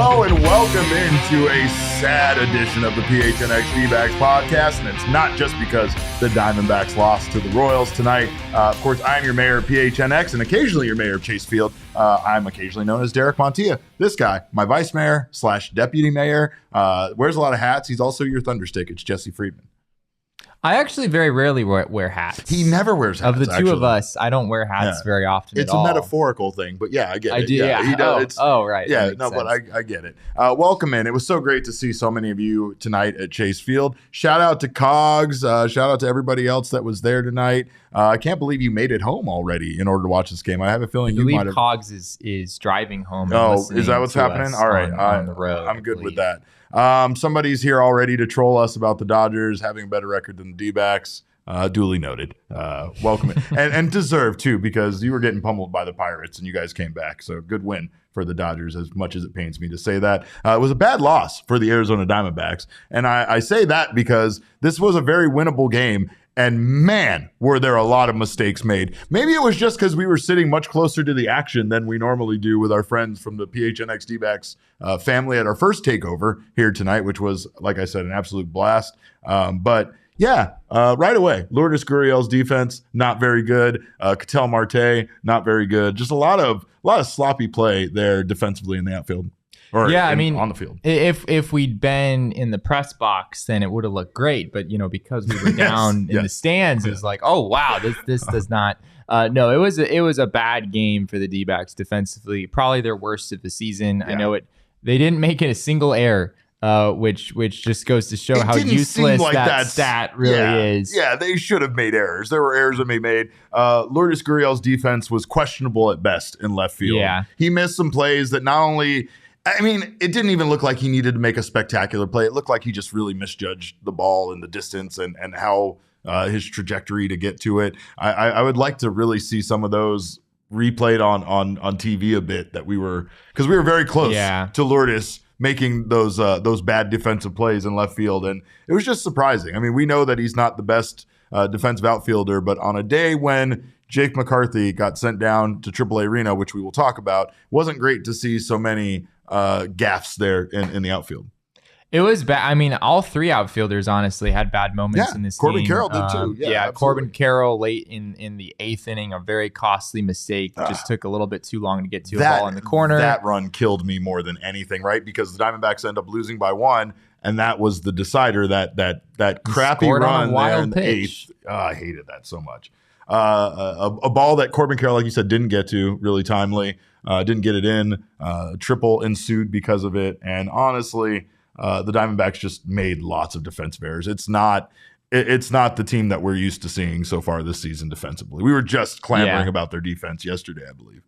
Hello and welcome into a sad edition of the PHNX D-Backs podcast, and it's not just because the Diamondbacks lost to the Royals tonight. Of course, I'm your mayor of PHNX and occasionally your mayor of Chase Field. I'm occasionally known as Derek Montilla. This guy, my vice mayor / deputy mayor, wears a lot of hats. He's also your thunderstick. It's Jesse Friedman. I actually very rarely wear hats. He never wears hats. Of the two of us, I don't wear hats very often It's at all. It's a metaphorical thing, but yeah, I get it. I do, yeah. He does. Right. Yeah, no, sense. But I get it. Welcome in. It was so great to see so many of you tonight at Chase Field. Shout out to Cogs. Shout out to everybody else that was there tonight. I can't believe you made it home already in order to watch this game. I have a feeling you might have. Cogs is driving home. Oh, is that what's happening? All right. On the road. I'm good with that. Somebody's here already to troll us about the Dodgers having a better record than the D-Backs. Duly noted. Welcome and deserved too, because you were getting pummeled by the Pirates and you guys came back. So good win for the Dodgers, as much as it pains me to say that. It was a bad loss for the Arizona Diamondbacks. And I say that because this was a very winnable game. And man, were there a lot of mistakes made. Maybe it was just because we were sitting much closer to the action than we normally do with our friends from the PHNX D-Backs family at our first takeover here tonight, which was, like I said, an absolute blast. But yeah, right away, Lourdes Gurriel's defense, not very good. Ketel Marte, not very good. Just a lot of sloppy play there defensively in the outfield. On the field. If we'd been in the press box, then it would have looked great. But because we were down in the stands, it's like, oh wow, this does not. No, it was a bad game for the D-Backs defensively. Probably their worst of the season. Yeah. I know it. They didn't make it a single error. Which just goes to show how useless that stat really is. Yeah, they should have made errors. There were errors that they made. Lourdes Gurriel's defense was questionable at best in left field. Yeah. He missed some plays that not only, it didn't even look like he needed to make a spectacular play. It looked like he just really misjudged the ball and the distance and how his trajectory to get to it. I would like to really see some of those replayed on TV a bit, because we were very close to Lourdes making those bad defensive plays in left field. And it was just surprising. We know that he's not the best defensive outfielder, but on a day when Jake McCarthy got sent down to AAA Reno, which we will talk about, it wasn't great to see so many gaffes there in the outfield. It was bad. All three outfielders honestly had bad moments in this Corbin game. Carroll did too. Yeah, Corbin Carroll late in the eighth inning, a very costly mistake. Just took a little bit too long to get to a ball in the corner. That run killed me more than anything, right? Because the Diamondbacks end up losing by 1, and that was the decider. That crappy run there in the eighth. I hated that so much. A ball that Corbin Carroll, like you said, didn't get to really timely. Didn't get it in. Triple ensued because of it, and honestly. The Diamondbacks just made lots of defensive errors. It's not the team that we're used to seeing so far this season defensively. We were just clamoring about their defense yesterday, I believe.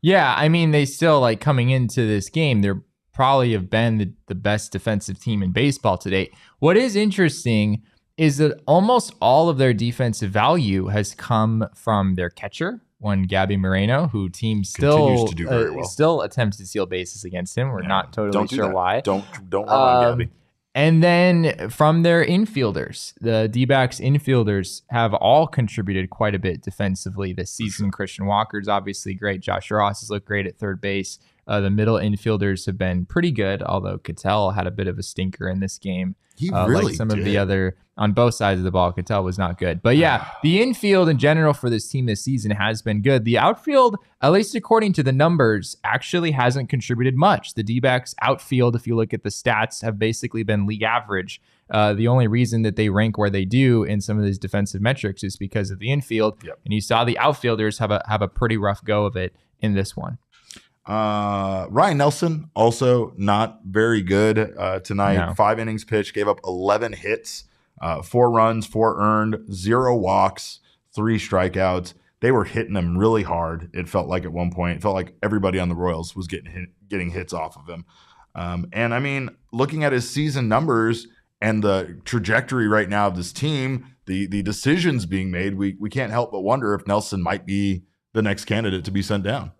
Yeah, they still, coming into this game, they're probably have been the best defensive team in baseball to date. What is interesting is that almost all of their defensive value has come from their catcher, Gabby Moreno, who team still to do very well. Still attempts to steal bases against him. We're not totally sure why. Don't run on Gabby. And then from their infielders, the D-Backs infielders have all contributed quite a bit defensively this season. Christian Walker's obviously great. Josh Ross has looked great at third base. The middle infielders have been pretty good, although Ketel had a bit of a stinker in this game. He really like some of the other, on both sides of the ball, Ketel was not good. But yeah, the infield in general for this team this season has been good. The outfield, at least according to the numbers, actually hasn't contributed much. The D-Backs outfield, if you look at the stats, have basically been league average. The only reason that they rank where they do in some of these defensive metrics is because of the infield. Yep. And you saw the outfielders have a pretty rough go of it in this one. Ryan Nelson also not very good tonight. No. 5 innings pitched, gave up 11 hits, 4 runs, 4 earned, 0 walks, 3 strikeouts. They were hitting him really hard. It felt like at one point, it felt like everybody on the Royals was getting hits off of him. And looking at his season numbers and the trajectory right now of this team, the decisions being made, we can't help but wonder if Nelson might be the next candidate to be sent down.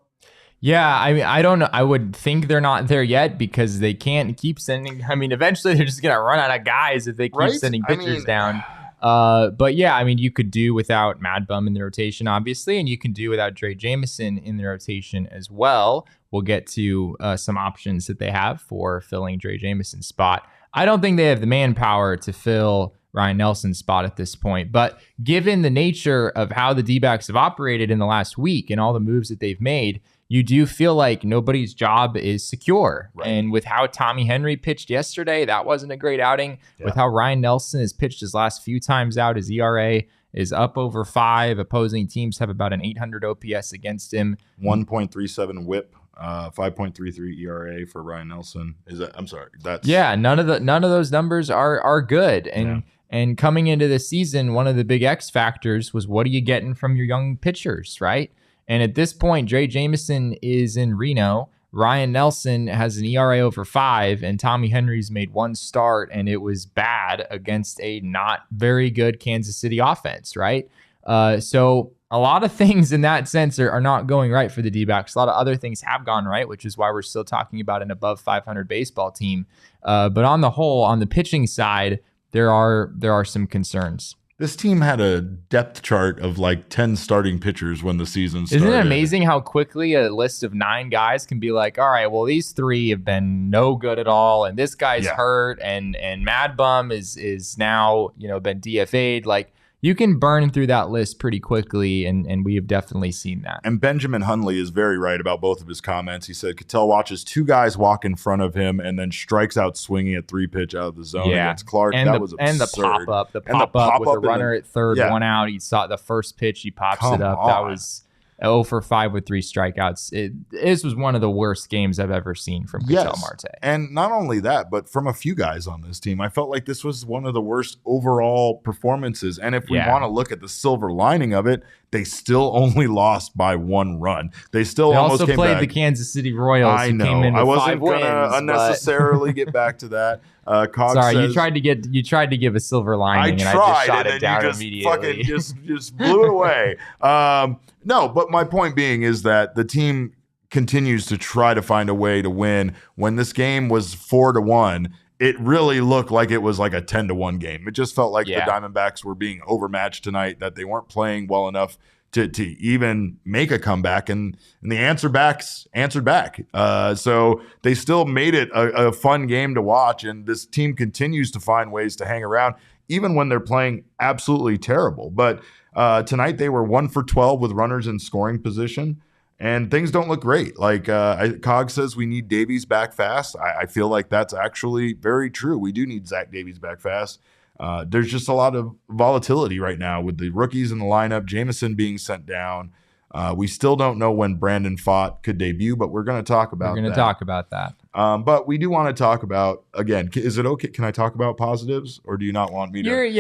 Yeah, I don't know. I would think they're not there yet because they can't keep sending. Eventually they're just going to run out of guys if they keep sending pitchers down. But yeah, I mean, you could do without Mad Bum in the rotation, obviously, and you can do without Drey Jameson in the rotation as well. We'll get to some options that they have for filling Drey Jameson's spot. I don't think they have the manpower to fill Ryan Nelson's spot at this point. But given the nature of how the D-backs have operated in the last week and all the moves that they've made, you do feel like nobody's job is secure. Right. And with how Tommy Henry pitched yesterday, that wasn't a great outing. Yeah. With how Ryan Nelson has pitched his last few times out, his ERA is up over 5. Opposing teams have about an 800 OPS against him. 1.37 whip. 5.33 ERA for Ryan Nelson. Is that? I'm sorry. That's none of those numbers are good. And coming into the season, one of the big X factors was, what are you getting from your young pitchers, right? And at this point, Drey Jameson is in Reno. Ryan Nelson has an ERA over 5, and Tommy Henry's made one start, and it was bad against a not very good Kansas City offense, right? So a lot of things in that sense are not going right for the D-backs. A lot of other things have gone right, which is why we're still talking about an above 500 baseball team. But on the whole, on the pitching side, there are some concerns. This team had a depth chart of like 10 starting pitchers when the season started. Isn't it amazing how quickly a list of 9 guys can be like, all right, well, these 3 have been no good at all, and this guy's hurt, and Mad Bum is now, been DFA'd. Like, you can burn through that list pretty quickly, and we have definitely seen that. And Benjamin Hundley is very right about both of his comments. He said Cattell watches 2 guys walk in front of him and then strikes out swinging at 3-pitch out of the zone against Clark. And that was absurd. And the pop-up with the runner at third, 1 out. He saw the first pitch, he pops it up. That was 0 for 5 with 3 strikeouts. This was one of the worst games I've ever seen from Ketel Marte. And not only that, but from a few guys on this team, I felt like this was one of the worst overall performances. And if we want to look at the silver lining of it, they still only lost by 1 run. They also played the Kansas City Royals. I know. Came in I wasn't going to unnecessarily get back to that. Sorry, says, you tried to give a silver lining, and I just shot it down immediately. You just blew it away. No, but my point being is that the team continues to try to find a way to win. When this game was 4-1, it really looked like it was like a 10-1 game. It just felt like the Diamondbacks were being overmatched tonight, that they weren't playing well enough to even make a comeback, and the answerbacks answered back. So they still made it a fun game to watch, and this team continues to find ways to hang around, even when they're playing absolutely terrible. But tonight they were 1 for 12 with runners in scoring position, and things don't look great. Like Cog says, we need Davies back fast. I feel like that's actually very true. We do need Zach Davies back fast. There's just a lot of volatility right now with the rookies in the lineup, Jameson being sent down. We still don't know when Brandon Pfaadt could debut, but we're going to talk about that. We're going to talk about that. But we do want to talk about, again, is it okay? Can I talk about positives, or do you not want me to? We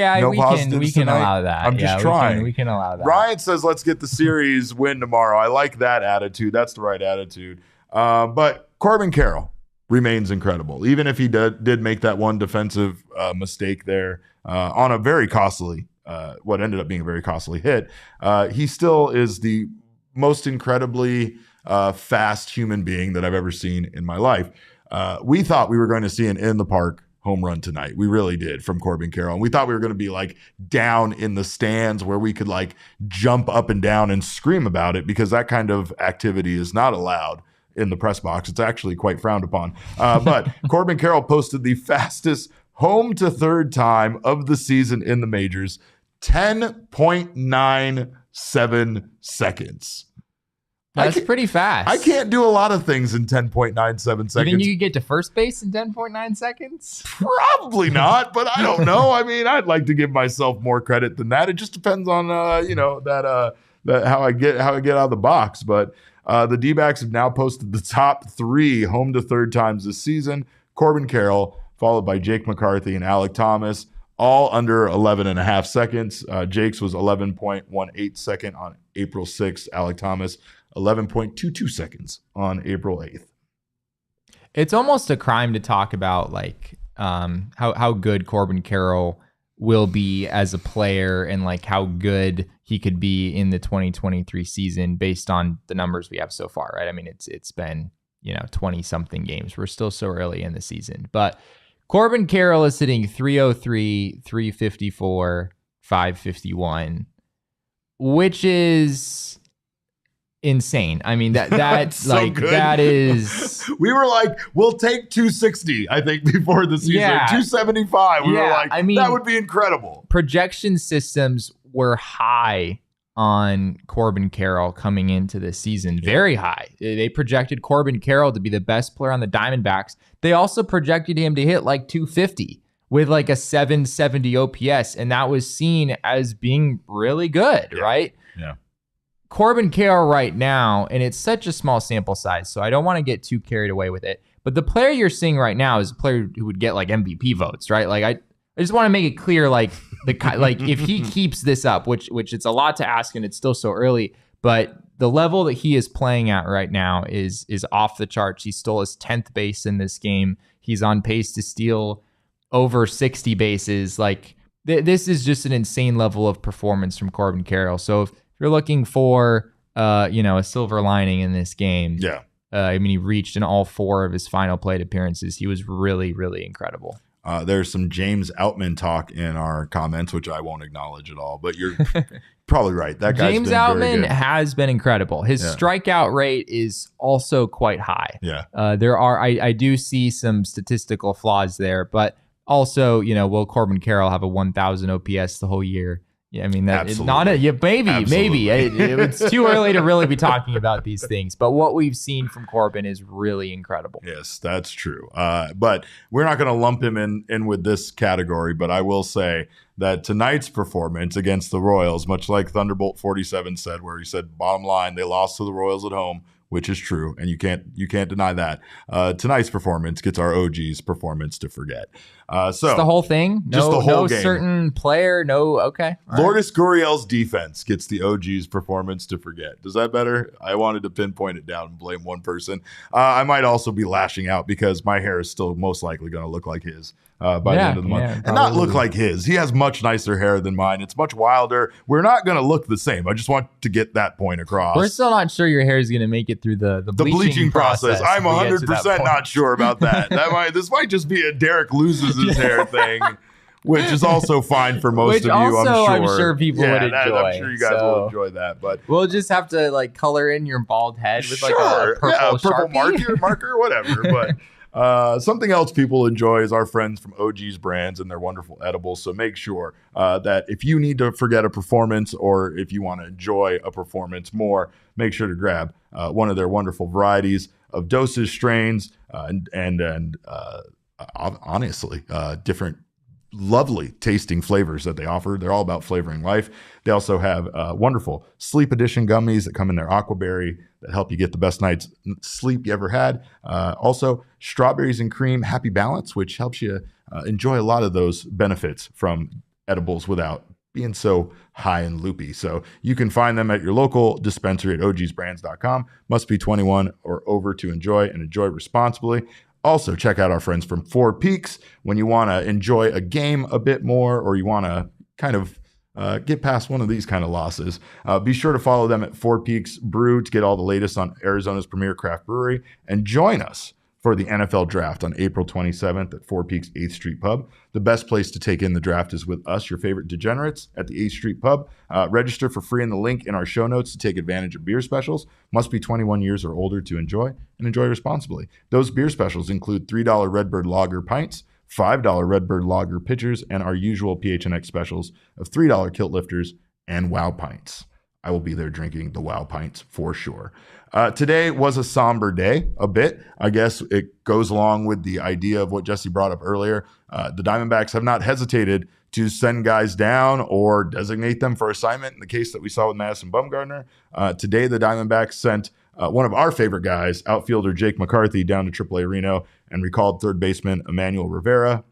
can allow that. I'm just trying. We can allow that. Ryan says, let's get the series win tomorrow. I like that attitude. That's the right attitude. But Corbin Carroll remains incredible, even if he did make that one defensive mistake there on a very costly, what ended up being a very costly hit. He still is the most incredibly fast human being that I've ever seen in my life. We thought we were going to see an in the park home run tonight. We really did, from Corbin Carroll. And we thought we were going to be like down in the stands where we could like jump up and down and scream about it, because that kind of activity is not allowed in the press box. It's actually quite frowned upon. But Corbin Carroll posted the fastest home to third time of the season in the majors, 10.97 seconds. That's pretty fast. I can't do a lot of things in 10.97 seconds. You think you could get to first base in 10.9 seconds? Probably not, but I don't know. I mean, I'd like to give myself more credit than that. It just depends on that how I get out of the box. But the D-backs have now posted the top 3 home to third times this season. Corbin Carroll, followed by Jake McCarthy and Alec Thomas, all under 11.5 seconds. Jake's was 11.18 second on April 6th. Alec Thomas, 11.22 seconds on April 8th. It's almost a crime to talk about like how good Corbin Carroll will be as a player, and like how good he could be in the 2023 season based on the numbers we have so far, right? I mean, it's been 20 something games. We're still so early in the season, but Corbin Carroll is hitting 303, 354, 551, which is insane. I mean, that's so like, good. that is. We were like, we'll take 260, I think, before the season. Yeah. 275. We were like, I mean, that would be incredible. Projection systems were high on Corbin Carroll coming into this season, very high. They projected Corbin Carroll to be the best player on the Diamondbacks. They also projected him to hit like 250 with like a 770 OPS, and that was seen as being really good, right? Yeah. Corbin Carroll right now, and it's such a small sample size, so I don't want to get too carried away with it, but the player you're seeing right now is a player who would get like MVP votes, right? Like I just want to make it clear, like like if he keeps this up, which it's a lot to ask, and it's still so early, but the level that he is playing at right now is off the charts. He stole his 10th base in this game. He's on pace to steal over 60 bases. Like this is just an insane level of performance from Corbin Carroll. So if you're looking for a silver lining in this game, I mean, he reached in all 4 of his final plate appearances. He was really, really incredible. There's some James Outman talk in our comments, which I won't acknowledge at all, but you're probably right. That guy's James been Outman very good. has been incredible. His strikeout rate is also quite high. Yeah. I do see some statistical flaws there, but also, will Corbin Carroll have a 1,000 OPS the whole year? Yeah, I mean, that's not it. Yeah, maybe. It's too early to really be talking about these things. But what we've seen from Corbin is really incredible. Yes, that's true. But we're not going to lump him in with this category. But I will say that tonight's performance against the Royals, much like Thunderbolt 47 said, where he said, bottom line, they lost to the Royals at home, which is true, and you can't deny that. Tonight's performance gets our OG's performance to forget. So it's the whole thing? Just the whole game. Certain player, okay. Lourdes Gurriel's defense gets the OG's performance to forget. Does that better? I wanted to pinpoint it down and blame one person. I might also be lashing out because my hair is still most likely going to look like his by the end of the month. And not look like his. He has much nicer hair than mine. It's much wilder. We're not going to look the same. I just want to get that point across. We're still not sure your hair is going to make it through the bleaching process. I'm 100% not sure about that. This might just be a Derek loses his hair thing, which is also fine for most of you, I'm sure people would enjoy. I'm sure you guys will enjoy that. But we'll just have to color in your bald head with like a purple marker, whatever. But something else people enjoy is our friends from OG's Brands and their wonderful edibles. So make sure that if you need to forget a performance or if you want to enjoy a performance more, make sure to grab one of their wonderful varieties of dosage strains and honestly, different lovely tasting flavors that they offer. They're all about flavoring life. They also have wonderful sleep edition gummies that come in their aquaberry that help you get the best night's sleep you ever had. Also, strawberries and cream happy balance, which helps you enjoy a lot of those benefits from edibles without being so high and loopy. So you can find them at your local dispensary at ogsbrands.com. Must be 21 or over to enjoy, and enjoy responsibly. Also, check out our friends from Four Peaks when you want to enjoy a game a bit more, or you want to kind of get past one of these kind of losses. Be sure to follow them at Four Peaks Brew to get all the latest on Arizona's premier craft brewery, and join us for the NFL Draft on April 27th at Four Peaks 8th Street Pub. The best place to take in the draft is with us, your favorite degenerates, at the 8th Street Pub. Register for free in the link in our show notes to take advantage of beer specials. Must be 21 years or older to enjoy, and enjoy responsibly. Those beer specials include $3 Redbird Lager pints, $5 Redbird Lager pitchers, and our usual PHNX specials of $3 Kilt Lifters and Wow Pints. I will be there drinking the Wow Pints for sure. Today was a somber day, a bit. I guess it goes along with the idea of what Jesse brought up earlier. The Diamondbacks have not hesitated to send guys down or designate them for assignment in the case that we saw with Madison Bumgarner. Today, the Diamondbacks sent one of our favorite guys, outfielder Jake McCarthy, down to AAA Reno and recalled third baseman Emmanuel Rivera.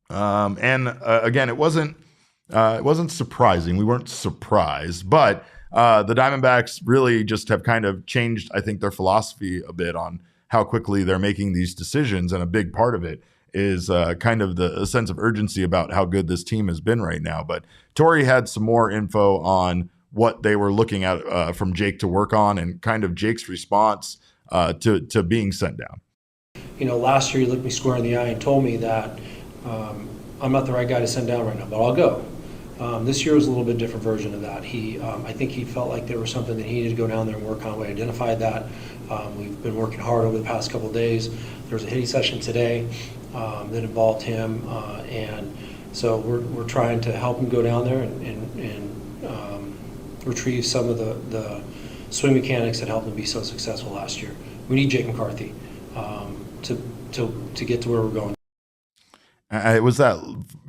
Again, it wasn't surprising. We weren't surprised, but the Diamondbacks really just have kind of changed, I think, their philosophy a bit on how quickly they're making these decisions. And a big part of it is kind of a sense of urgency about how good this team has been right now. But Tori had some more info on what they were looking at from Jake to work on, and kind of Jake's response to being sent down. Last year he looked me square in the eye and told me that I'm not the right guy to send down right now, but I'll go. This year was a little bit different version of that. I think he felt like there was something that he needed to go down there and work on. We identified that. We've been working hard over the past couple of days. There was a hitting session today that involved him, and so we're trying to help him go down there and retrieve some of the swing mechanics that helped him be so successful last year. We need Jake McCarthy to get to where we're going. It was that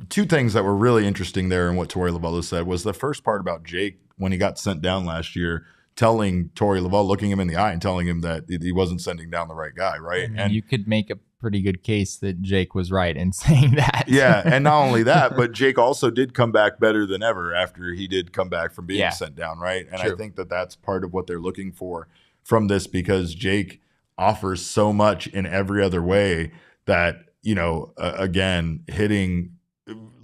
two things that were really interesting there in what Torey Lovullo said was the first part about Jake when he got sent down last year, telling Torey Lovullo, looking him in the eye and telling him that he wasn't sending down the right guy, right? And you could make a pretty good case that Jake was right in saying that. Yeah, and not only that, but Jake also did come back better than ever after he did come back from being sent down, right? And True. I think that that's part of what they're looking for from this because Jake offers so much in every other way that, again, hitting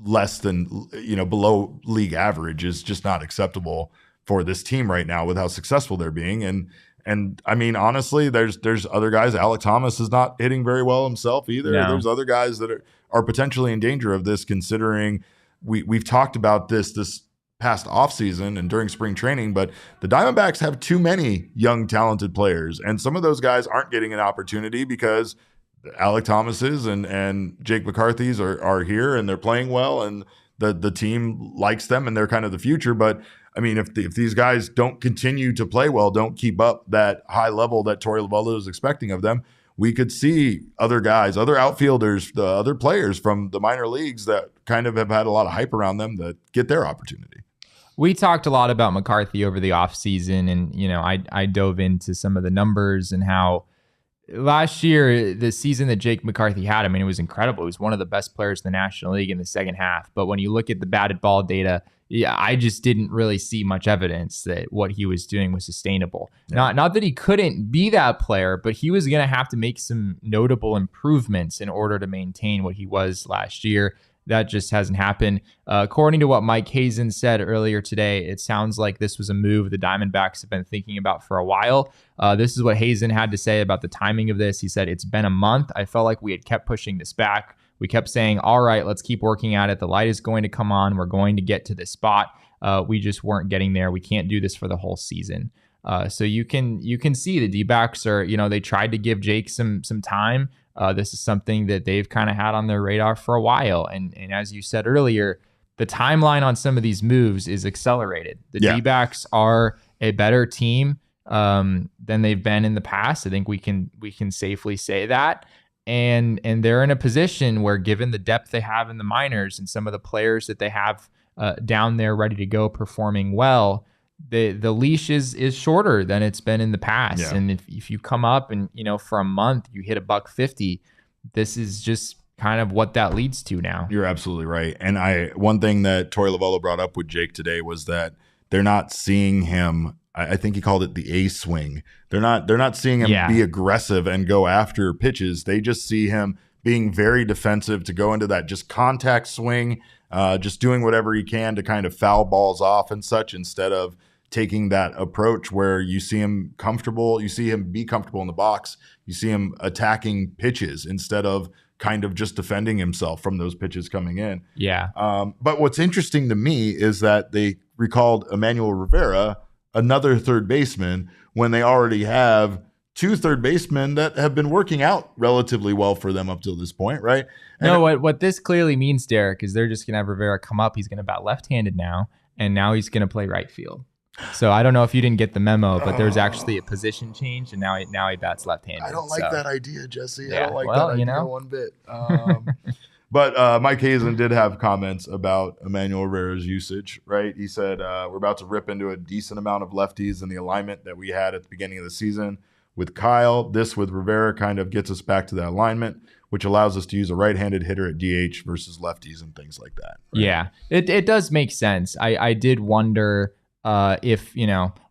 less than, below league average is just not acceptable for this team right now with how successful they're being. And I mean, honestly, there's other guys. Alec Thomas is not hitting very well himself either. No. There's other guys that are potentially in danger of this, considering we've talked about this past offseason and during spring training, but the Diamondbacks have too many young, talented players. And some of those guys aren't getting an opportunity because Alec Thomas's and Jake McCarthy's are here and they're playing well and the team likes them and they're kind of the future. But I mean, if these guys don't continue to play well, don't keep up that high level that Torey Lovullo is expecting of them, we could see other guys, other outfielders, the other players from the minor leagues that kind of have had a lot of hype around them that get their opportunity. We talked a lot about McCarthy over the offseason, and I dove into some of the numbers and how last year, the season that Jake McCarthy had, I mean, it was incredible. He was one of the best players in the National League in the second half. But when you look at the batted ball data, I just didn't really see much evidence that what he was doing was sustainable. Yeah. Not that he couldn't be that player, but he was going to have to make some notable improvements in order to maintain what he was last year. That just hasn't happened. According to what Mike Hazen said earlier today, it sounds like this was a move the Diamondbacks have been thinking about for a while. This is what Hazen had to say about the timing of this. He said, "It's been a month. I felt like we had kept pushing this back. We kept saying, all right, let's keep working at it. The light is going to come on. We're going to get to this spot. We just weren't getting there. We can't do this for the whole season." So you can see the D-backs are, they tried to give Jake some time. This is something that they've kind of had on their radar for a while. And as you said earlier, the timeline on some of these moves is accelerated. The D-backs are a better team than they've been in the past. I think we can safely say that. And they're in a position where, given the depth they have in the minors and some of the players that they have down there ready to go performing well, the leash is shorter than it's been in the past. Yeah. And if you come up and, for a month you hit $150, this is just kind of what that leads to now. You're absolutely right. And one thing that Torey Lovullo brought up with Jake today was that they're not seeing him. I think he called it the A swing. They're not seeing him be aggressive and go after pitches. They just see him being very defensive to go into that just contact swing, just doing whatever he can to kind of foul balls off and such, instead of taking that approach where you see him comfortable, you see him be comfortable in the box, you see him attacking pitches instead of kind of just defending himself from those pitches coming in. Yeah. But what's interesting to me is that they recalled Emmanuel Rivera, another third baseman, when they already have two third basemen that have been working out relatively well for them up till this point, right? And what this clearly means, Derek, is they're just going to have Rivera come up. He's going to bat left-handed now, and now he's going to play right field. So I don't know if you didn't get the memo, but there's actually a position change, and now he bats left-handed. I don't like that idea, Jesse. Yeah, I don't like that idea one bit. But Mike Hazen did have comments about Emmanuel Rivera's usage, right? He said, we're about to rip into a decent amount of lefties in the alignment that we had at the beginning of the season with Kyle. This with Rivera kind of gets us back to that alignment, which allows us to use a right-handed hitter at DH versus lefties and things like that. Right? Yeah, it does make sense. I did wonder if,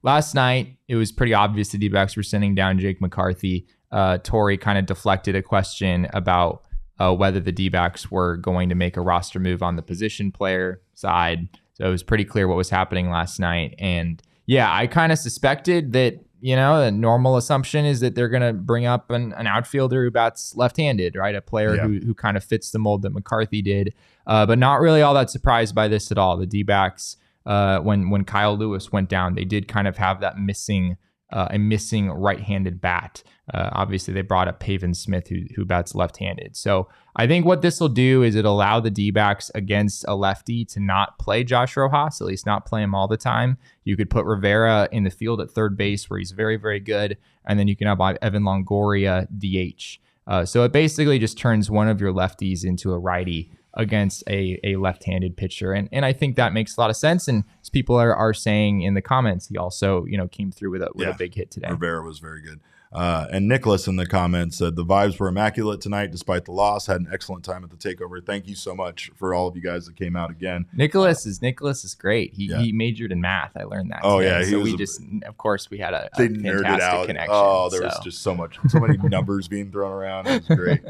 last night it was pretty obvious the D-backs were sending down Jake McCarthy. Torey kind of deflected a question about whether the D-backs were going to make a roster move on the position player side. So it was pretty clear what was happening last night. And yeah, I kind of suspected that the normal assumption is that they're going to bring up an outfielder who bats left-handed, right? A player who kind of fits the mold that McCarthy did, but not really all that surprised by this at all. The D-backs, when Kyle Lewis went down, they did kind of have that missing right-handed bat. Obviously, they brought up Pavin Smith, who bats left-handed. So I think what this will do is it'll allow the D-backs against a lefty to not play Josh Rojas, at least not play him all the time. You could put Rivera in the field at third base where he's very, very good, and then you can have Evan Longoria DH. So it basically just turns one of your lefties into a righty against a left-handed pitcher. And I think that makes a lot of sense. And as people are saying in the comments, he also, came through with a big hit today. Rivera was very good. And Nicholas in the comments said the vibes were immaculate tonight despite the loss. Had an excellent time at the takeover. Thank you so much for all of you guys that came out again. Nicholas is great. He majored in math. I learned that. Oh today. yeah, of course we had a they nerded fantastic out. connection. Oh, there was just so many numbers being thrown around. It was great.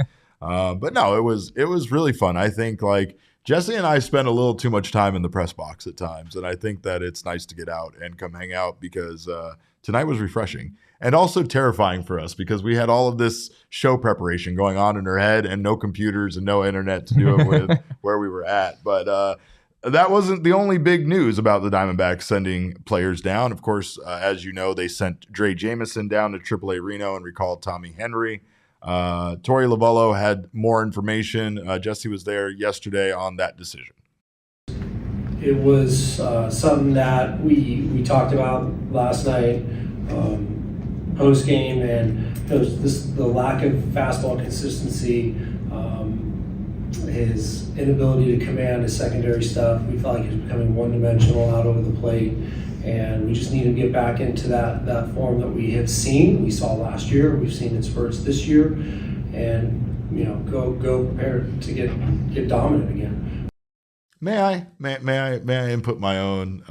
But no, it was really fun. I think like Jesse and I spend a little too much time in the press box at times, and I think that it's nice to get out and come hang out because tonight was refreshing and also terrifying for us because we had all of this show preparation going on in our head and no computers and no internet to do it with where we were at. But that wasn't the only big news about the Diamondbacks sending players down. Of course, as you know, they sent Drey Jameson down to AAA Reno and recalled Tommy Henry. Torey Lovullo had more information. Jesse was there yesterday on that decision. It was something that we talked about last night post game, and the lack of fastball consistency, his inability to command his secondary stuff. We felt like he was becoming one-dimensional out over the plate, and we just need to get back into that form that we have seen. We saw last year. We've seen in spurts this year, and go prepared to get dominant again. May I input my own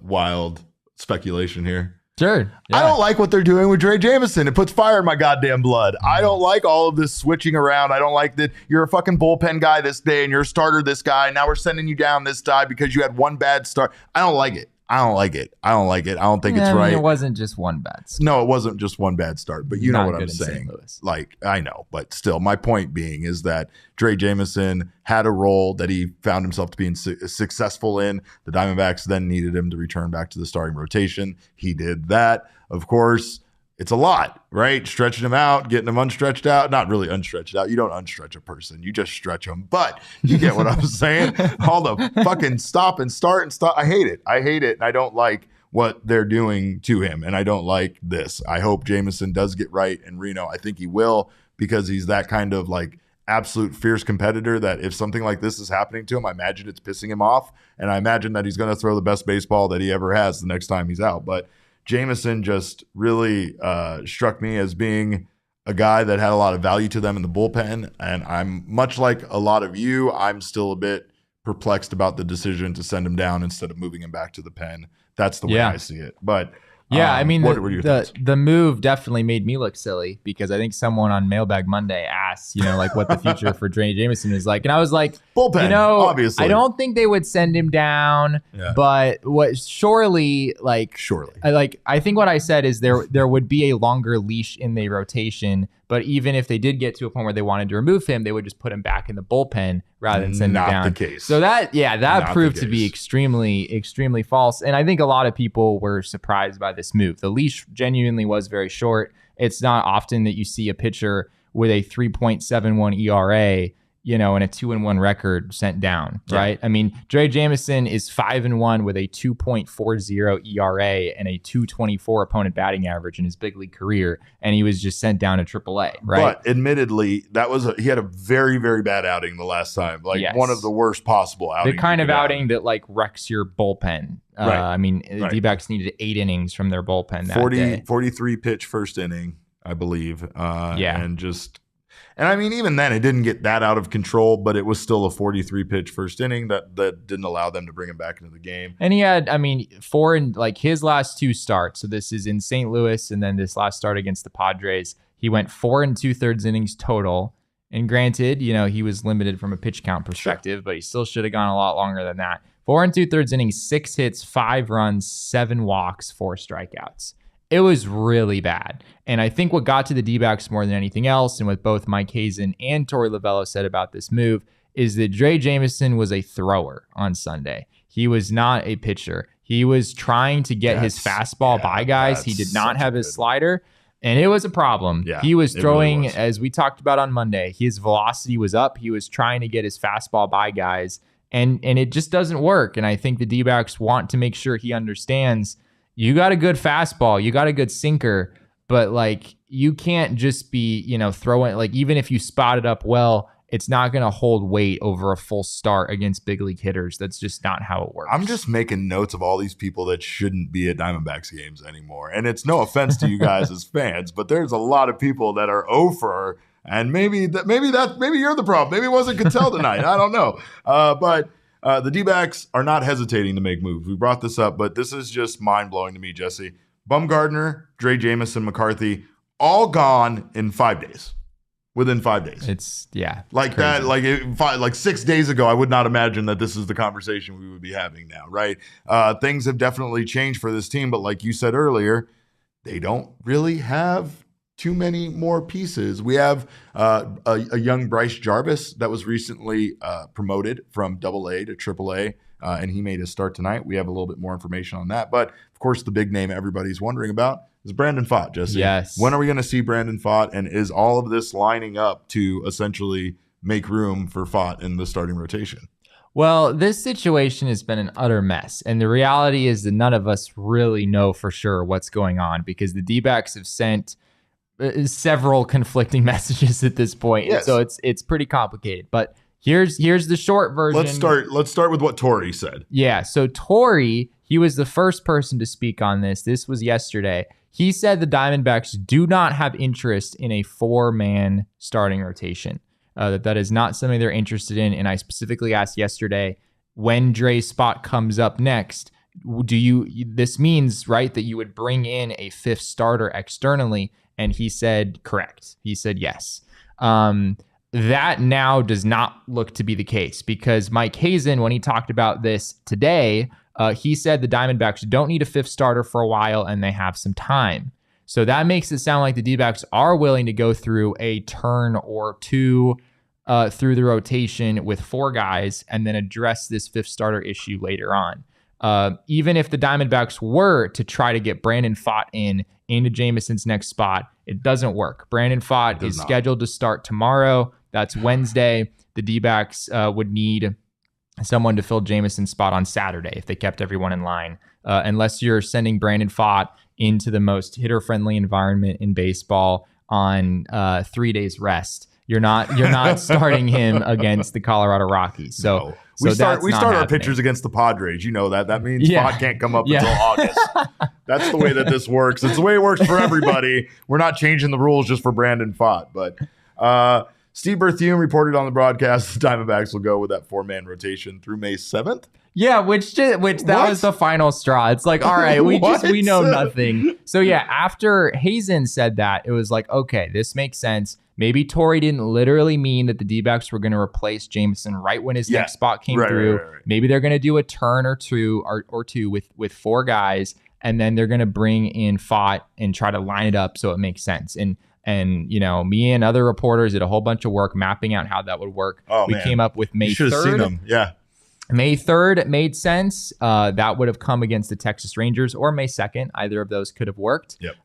wild speculation here? Sure. Yeah. I don't like what they're doing with Drey Jameson. It puts fire in my goddamn blood. I don't like all of this switching around. I don't like that you're a fucking bullpen guy this day and you're a starter this guy. Now we're sending you down this guy because you had one bad start. I don't like it. I don't think it's right. It wasn't just one bad start. No, it wasn't just one bad start, but you know what I'm saying. Louis. Like, I know, but still, my point being is that Drey Jameson had a role that he found himself to be successful in. The Diamondbacks then needed him to return back to the starting rotation. He did that. Of course, it's a lot, right? Stretching him out, getting him unstretched out. Not really unstretched out. You don't unstretch a person. You just stretch them. But you get what I'm saying? All the fucking stop and start and stop. I hate it. And I don't like what they're doing to him. And I don't like this. I hope Jameson does get right in Reno. I think he will because he's that kind of like absolute fierce competitor that if something like this is happening to him, I imagine it's pissing him off. And I imagine that he's going to throw the best baseball that he ever has the next time he's out. But Jameson just really struck me as being a guy that had a lot of value to them in the bullpen. And I'm much like a lot of you, I'm still a bit perplexed about the decision to send him down instead of moving him back to the pen. That's the way I see it. But yeah, I mean, what were your thoughts? The move definitely made me look silly because I think someone on Mailbag Monday asked, like what the future for Drey Jameson is like. And I was like, bullpen, obviously. I don't think they would send him down, but surely. I think what I said is there would be a longer leash in the rotation, but even if they did get to a point where they wanted to remove him, they would just put him back in the bullpen rather than send him down. Not the case. So that proved to be extremely, extremely false. And I think a lot of people were surprised by this move. The leash genuinely was very short. It's not often that you see a pitcher with a 3.71 ERA, and a 2-1 record sent down, right? I mean, Drey Jameson is 5-1 with a 2.40 ERA and a 224 opponent batting average in his big league career, and he was just sent down to AAA, right? But admittedly, he had a very, very bad outing the last time, one of the worst possible outings. The kind of outing that wrecks your bullpen. I mean, the D-backs needed 8 innings from their bullpen that day. 43 pitch first inning, I believe. And I mean, even then, it didn't get that out of control, but it was still a 43 pitch first inning that didn't allow them to bring him back into the game. And he had, his last 2 starts. So this is in St. Louis, and then this last start against the Padres, he went 4 2/3 innings total. And granted, he was limited from a pitch count perspective, but he still should have gone a lot longer than that. 4 2/3 innings, 6 hits, 5 runs, 7 walks, 4 strikeouts. It was really bad. And I think what got to the D-backs more than anything else, and what both Mike Hazen and Torey Lovello said about this move, is that Drey Jameson was a thrower on Sunday. He was not a pitcher. He was trying to get his fastball by guys. He did not have his slider, and it was a problem. Yeah, he was throwing, really was. as we talked about on Monday, his velocity was up. He was trying to get his fastball by guys, and it just doesn't work. And I think the D-backs want to make sure he understands, you got a good fastball, you got a good sinker, but like you can't just be, throwing, like even if you spot it up well, it's not going to hold weight over a full start against big league hitters. That's just not how it works. I'm just making notes of all these people that shouldn't be at Diamondbacks games anymore. And it's no offense to you guys as fans, but there's a lot of people that are over, and maybe you're the problem. Maybe it wasn't Cattell tonight. I don't know. But the D-backs are not hesitating to make moves. We brought this up, but this is just mind-blowing to me, Jesse. Bumgarner, Drey Jameson, McCarthy, all gone in 5 days. Within 5 days. It's like crazy. that. Like 6 days ago, I would not imagine that this is the conversation we would be having now, right? Things have definitely changed for this team, but like you said earlier, they don't really have too many more pieces. We have a young Bryce Jarvis that was recently promoted from AA to AAA, and he made his start tonight. We have a little bit more information on that, but of course, the big name everybody's wondering about is Brandon Pfaadt, Jesse. Yes. When are we going to see Brandon Pfaadt, and is all of this lining up to essentially make room for Pfaadt in the starting rotation? Well, this situation has been an utter mess. And the reality is that none of us really know for sure what's going on, because the D-backs have sent several conflicting messages at this point. Yes. So it's pretty complicated. But here's the short version. Let's start with what Torey said. Yeah. So Torey, he was the first person to speak on this. This was yesterday. He said the Diamondbacks do not have interest in a 4-man starting rotation. That is not something they're interested in. And I specifically asked yesterday, when Drey's spot comes up next, this means, right, that you would bring in a 5th starter externally? And he said, correct. He said, yes. That now does not look to be the case, because Mike Hazen, when he talked about this today, he said the Diamondbacks don't need a 5th starter for a while and they have some time. So that makes it sound like the D-backs are willing to go through a turn or two through the rotation with 4 guys and then address this 5th starter issue later on. Even if the Diamondbacks were to try to get Brandon Pfaadt into Jameson's next spot, it doesn't work. Brandon Pfaadt is scheduled to start tomorrow. That's Wednesday. The D-backs would need someone to fill Jameson's spot on Saturday if they kept everyone in line. Unless you're sending Brandon Pfaadt into the most hitter-friendly environment in baseball on 3 days rest, you're not starting him against the Colorado Rockies. So we start our happening. pitchers against the Padres. You know that. That means Pfaadt can't come up until August. That's the way that this works. It's the way it works for everybody. We're not changing the rules just for Brandon Pfaadt. But Steve Berthiaume reported on the broadcast the Diamondbacks will go with that 4-man rotation through May 7th. Yeah, which that was the final straw. It's like, all right, we know nothing. So yeah, after Hazen said that, it was like, okay, this makes sense. Maybe Torey didn't literally mean that the D-backs were going to replace Jameson right when his next spot came through. Right. Maybe they're going to do a turn or two with 4 guys, and then they're going to bring in Pfaadt and try to line it up so it makes sense. And me and other reporters did a whole bunch of work mapping out how that would work. We came up with May 3rd. You should have seen them. Yeah. May 3rd made sense. That would have come against the Texas Rangers, or May 2nd. Either of those could have worked. Yep.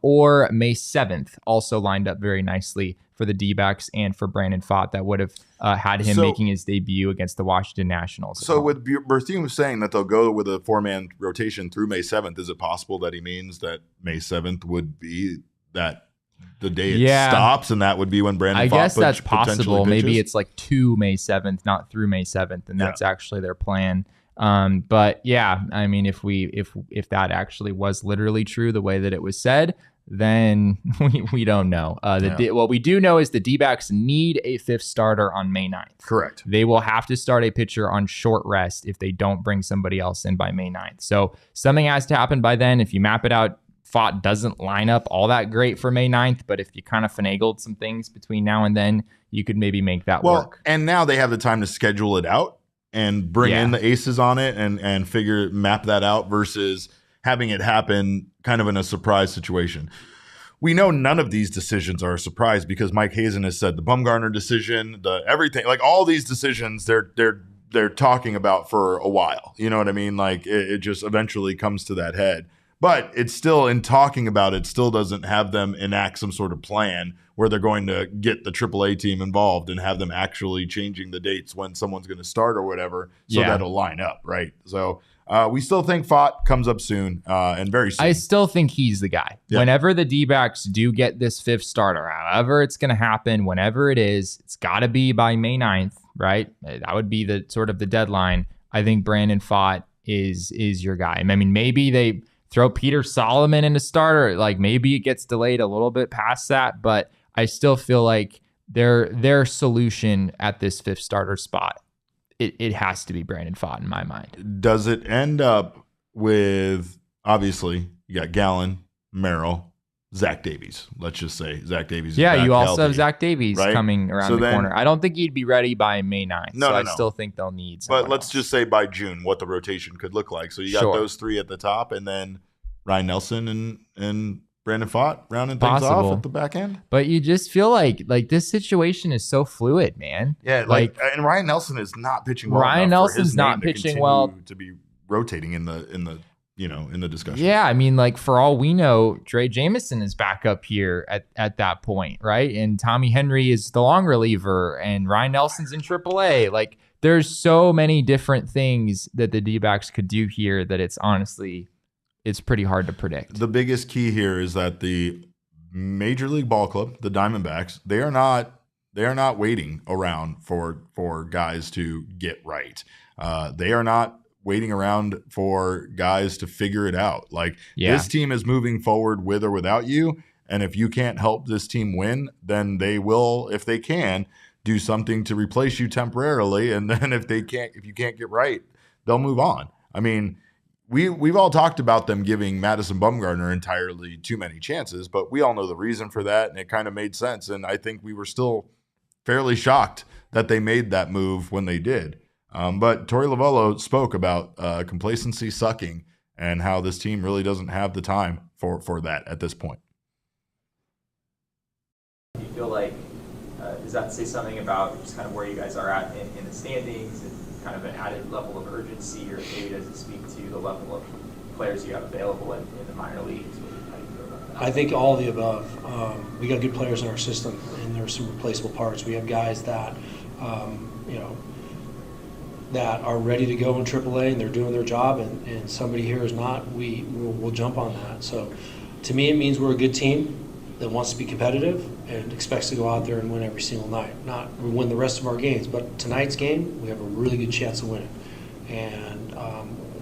Or May 7th also lined up very nicely for the D-backs and for Brandon Pfaadt. That would have had him making his debut against the Washington Nationals. So with Berthiaume saying that they'll go with a 4-man rotation through May 7th, is it possible that he means that May 7th would be that the day it stops, and that would be when Brandon Pfaadt guess that's possible. Pitches? Maybe it's like to May 7th, not through May 7th, and that's actually their plan. But yeah, I mean, if that actually was literally true the way that it was said, then we don't know. What we do know is the D-backs need a 5th starter on May 9th. Correct. They will have to start a pitcher on short rest if they don't bring somebody else in by May 9th. So something has to happen by then. If you map it out, Pfaadt doesn't line up all that great for May 9th, but if you kind of finagled some things between now and then, you could maybe make that work. And now they have the time to schedule it out and bring in the aces on it and map that out versus having it happen kind of in a surprise situation. We know none of these decisions are a surprise because Mike Hazen has said the Bumgarner decision, the everything, like all these decisions, they're talking about for a while. You know what I mean? Like it just eventually comes to that head. But it's still, in talking about it, still doesn't have them enact some sort of plan where they're going to get the AAA team involved and have them actually changing the dates when someone's going to start or whatever, so that'll line up, right? So we still think Pfaadt comes up soon and very soon. I still think he's the guy. Yeah. Whenever the D-backs do get this fifth starter, however it's going to happen, whenever it is, it's got to be by May 9th, right? That would be the sort of the deadline. I think Brandon Pfaadt is your guy. I mean, maybe they throw Peter Solomon in a starter. Like maybe it gets delayed a little bit past that, but I still feel like their solution at this fifth starter spot, it has to be Brandon Pfaadt in my mind. Does it end up with, obviously, you got Gallen, Merrill, Zach Davies. Let's just say Zach Davies. Yeah, is you also healthy, have Zach Davies right? coming around the corner. I don't think he'd be ready by May 9th. I still think they'll need someone But let's else. just say by June what the rotation could look like. So you got those three at the top, and then Ryan Nelson and Brandon Pfaadt rounding things off at the back end. But you just feel like this situation is so fluid, man. Yeah, and Ryan Nelson is not pitching well. Ryan Nelson's not pitching well to be rotating in the discussion. Yeah, I mean, like for all we know, Drey Jameson is back up here at that point, right? And Tommy Henry is the long reliever, and Ryan Nelson's in AAA. Like, there's so many different things that the D-backs could do here that it's pretty hard to predict. The biggest key here is that the Major League Ball Club, the Diamondbacks, they are not waiting around for guys to get right. They are not waiting around for guys to figure it out. Like this team is moving forward with or without you. And if you can't help this team win, then they will, if they can, do something to replace you temporarily. And then if you can't get right, they'll move on. I mean, we've all talked about them giving Madison Bumgarner entirely too many chances, but we all know the reason for that. And it kind of made sense. And I think we were still fairly shocked that they made that move when they did. But Torey Lovullo spoke about complacency sucking and how this team really doesn't have the time for that at this point. Do you feel like, does that say something about just kind of where you guys are at in the standings and kind of an added level of urgency, or maybe does it speak to the level of players you have available in the minor leagues? How do you feel about that? I think all of the above. We got good players in our system, and there's some replaceable parts. We have guys that, that are ready to go in AAA and they're doing their job, and somebody here is not, we'll jump on that. So to me, it means we're a good team that wants to be competitive and expects to go out there and win every single night. Not win the rest of our games, but tonight's game, we have a really good chance of winning. And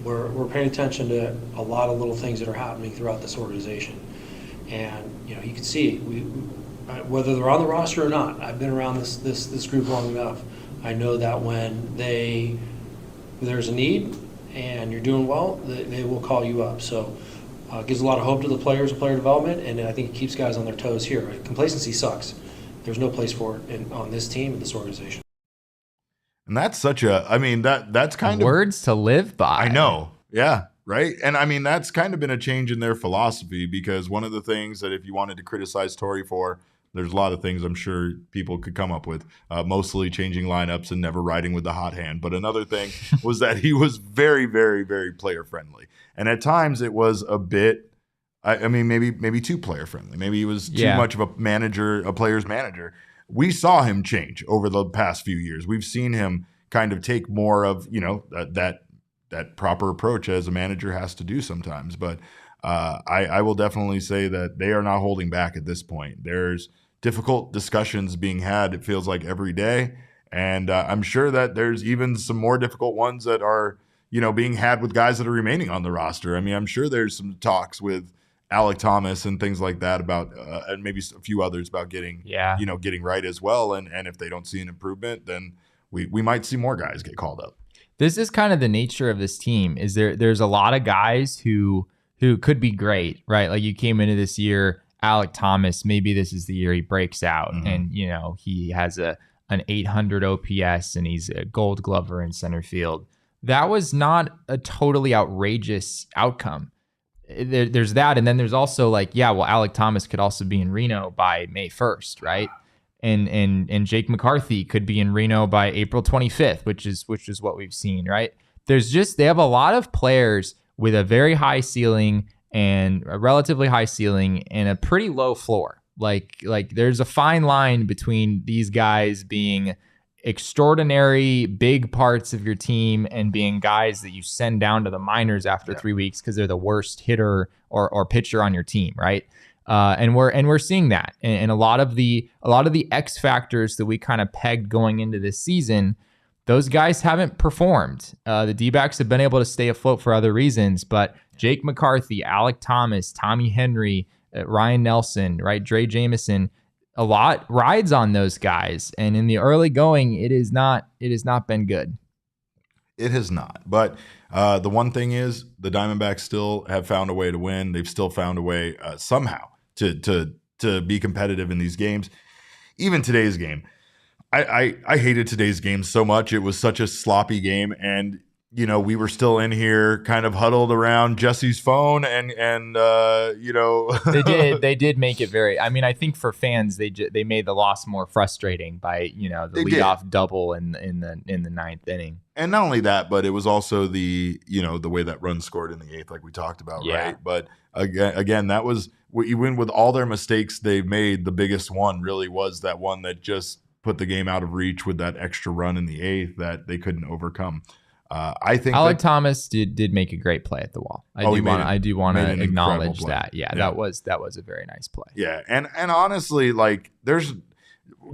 we're paying attention to a lot of little things that are happening throughout this organization. And, you can see, whether they're on the roster or not, I've been around this group long enough. I know that when there's a need and you're doing well, they will call you up. So it gives a lot of hope to the players and player development, and I think it keeps guys on their toes here. Complacency sucks. There's no place for it on this team and this organization. And that's that's kind of words to live by. I know. Yeah. Right. And I mean, that's kind of been a change in their philosophy, because one of the things that if you wanted to criticize Torey for, there's a lot of things I'm sure people could come up with, mostly changing lineups and never riding with the hot hand. But another thing was that he was very, very, very player friendly. And at times it was a bit, maybe too player friendly. Maybe he was too much of a player's manager. We saw him change over the past few years. We've seen him kind of take more of, that proper approach as a manager has to do sometimes. But I will definitely say that they are not holding back at this point. There's difficult discussions being had, it feels like, every day. And I'm sure that there's even some more difficult ones that are, being had with guys that are remaining on the roster. I mean, I'm sure there's some talks with Alec Thomas and things like that about, and maybe a few others about getting right as well. And if they don't see an improvement, then we might see more guys get called up. This is kind of the nature of this team. Is there's a lot of guys who could be great, right? Like you came into this year, Alec Thomas, maybe this is the year he breaks out, and he has an 800 OPS and he's a Gold Glover in center field. That was not a totally outrageous outcome. there's that. And then there's also like, yeah, well, Alec Thomas could also be in Reno by May 1st, right? And Jake McCarthy could be in Reno by April 25th, which is what we've seen, right? They have a lot of players with a very high ceiling and a relatively high ceiling and a pretty low floor. Like there's a fine line between these guys being extraordinary big parts of your team and being guys that you send down to the minors after 3 weeks because they're the worst hitter or pitcher on your team, right? And we're seeing that, and a lot of the X factors that we kind of pegged going into this season, those guys haven't performed. The D-backs have been able to stay afloat for other reasons, but Jake McCarthy, Alec Thomas, Tommy Henry, Ryan Nelson, right, Drey Jameson, a lot rides on those guys, and in the early going, it has not been good. It has not. But the one thing is, the Diamondbacks still have found a way to win. They've still found a way somehow to be competitive in these games. Even today's game, I hated today's game so much. It was such a sloppy game, and we were still in here kind of huddled around Jesse's phone and they did make it very, I mean, I think for fans, they made the loss more frustrating by, the leadoff double in the ninth inning. And not only that, but it was also the way that run scored in the eighth, like we talked about, right? But again, that was, even with all their mistakes they've made, the biggest one really was that one that just put the game out of reach with that extra run in the eighth that they couldn't overcome. I think Alec Thomas did make a great play at the wall. I do want to acknowledge that. Yeah, that was a very nice play. Yeah, and honestly, like, there's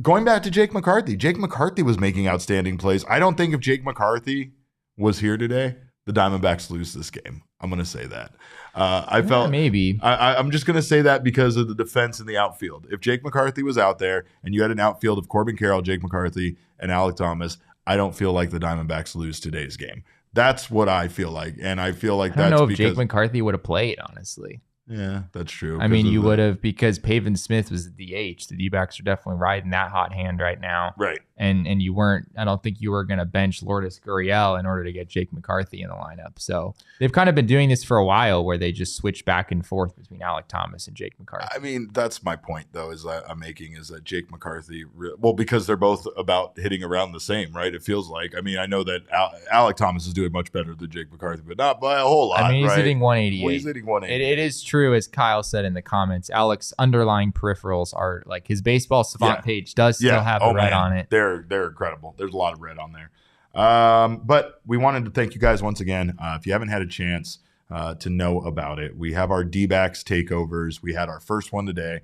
going back to Jake McCarthy. Jake McCarthy was making outstanding plays. I don't think if Jake McCarthy was here today, the Diamondbacks lose this game. I'm going to say that. I felt maybe. I'm just going to say that because of the defense in the outfield. If Jake McCarthy was out there and you had an outfield of Corbin Carroll, Jake McCarthy, and Alec Thomas, I don't feel like the Diamondbacks lose today's game. That's what I feel like, and I feel like I don't know if Jake McCarthy would have played, honestly. Yeah, that's true. I mean, you would have, because Pavin Smith was the DH. The D-backs are definitely riding that hot hand right now. Right. And you weren't, I don't think you were going to bench Lourdes Gurriel in order to get Jake McCarthy in the lineup. So they've kind of been doing this for a while where they just switch back and forth between Alec Thomas and Jake McCarthy. I mean, that's my point, though, is that I'm making is that Jake McCarthy, well, because they're both about hitting around the same, right? It feels like. I mean, I know that Alec Thomas is doing much better than Jake McCarthy, but not by a whole lot. I mean, he's right? hitting 188. Well, he's hitting 188. It is true, as Kyle said in the comments, Alec's underlying peripherals are like his baseball savant page does still have the red on it. They're incredible. There's a lot of red on there. But we wanted to thank you guys once again. If you haven't had a chance to know about it, we have our D-backs takeovers. We had our first one today.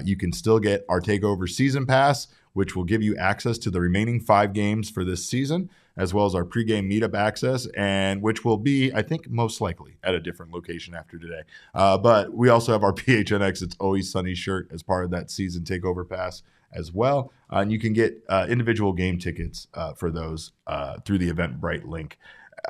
You can still get our takeover season pass, which will give you access to the remaining 5 games for this season, as well as our pregame meetup access, and which will be, I think, most likely at a different location after today. But we also have our PHNX It's Always Sunny shirt as part of that season takeover pass as well. And you can get individual game tickets for those through the Eventbrite link.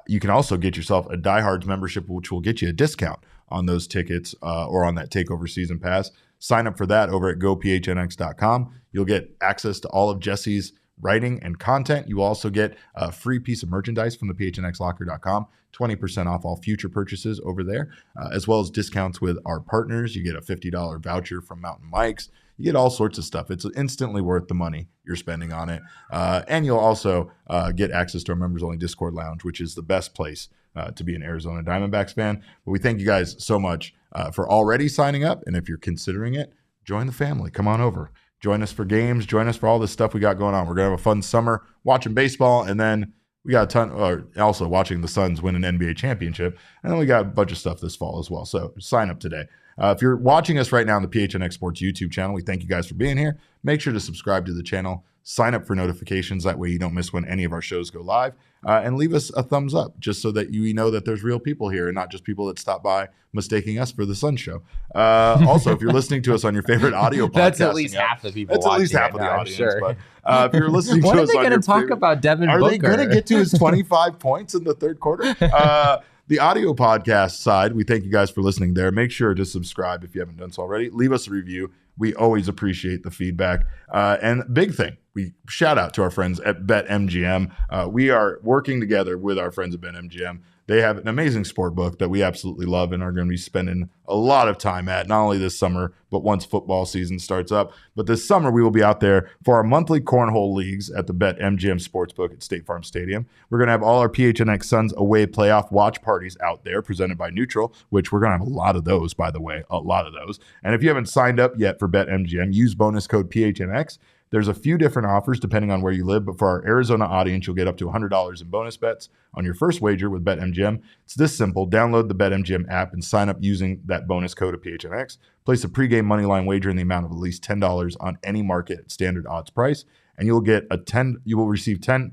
You can also get yourself a Diehards membership, which will get you a discount on those tickets or on that takeover season pass. Sign up for that over at gophnx.com. You'll get access to all of Jesse's writing and content. You will also get a free piece of merchandise from the phnxlocker.com, 20% off all future purchases over there, as well as discounts with our partners. You get a $50 voucher from Mountain Mike's. You get all sorts of stuff. It's instantly worth the money you're spending on it. And you'll also get access to our members-only Discord lounge, which is the best place to be an Arizona Diamondbacks fan. But we thank you guys so much for already signing up. And if you're considering it, join the family. Come on over. Join us for games. Join us for all this stuff we got going on. We're going to have a fun summer watching baseball, and then we got a ton, also watching the Suns win an NBA championship, and then we got a bunch of stuff this fall as well. So sign up today. If you're watching us right now on the PHNX Sports YouTube channel, we thank you guys for being here. Make sure to subscribe to the channel. Sign up for notifications. That way you don't miss when any of our shows go live. And leave us a thumbs up just so that you know that there's real people here and not just people that stop by mistaking us for the Sun Show. Also, if you're listening to us on your favorite audio podcast, that's at least half the people. That's at least half of the audience. Sure. But if you're listening when to are us they on going to talk about Devin Booker? Are they going to get to his 25 points in the third quarter? The audio podcast side, we thank you guys for listening there. Make sure to subscribe if you haven't done so already. Leave us a review. We always appreciate the feedback. And big thing, we shout out to our friends at BetMGM. We are working together with our friends at BetMGM. They have an amazing sport book that we absolutely love and are going to be spending a lot of time at, not only this summer, but once football season starts up. But this summer, we will be out there for our monthly cornhole leagues at the BetMGM Sportsbook at State Farm Stadium. We're going to have all our PHNX Suns away playoff watch parties out there presented by Neutral, which we're going to have a lot of those, by the way, a lot of those. And if you haven't signed up yet for BetMGM, use bonus code PHNX. There's a few different offers depending on where you live, but for our Arizona audience, you'll get up to $100 in bonus bets on your first wager with BetMGM. It's this simple. Download the BetMGM app and sign up using that bonus code of PHNX. Place a pregame moneyline wager in the amount of at least $10 on any market at standard odds price, and you will receive $100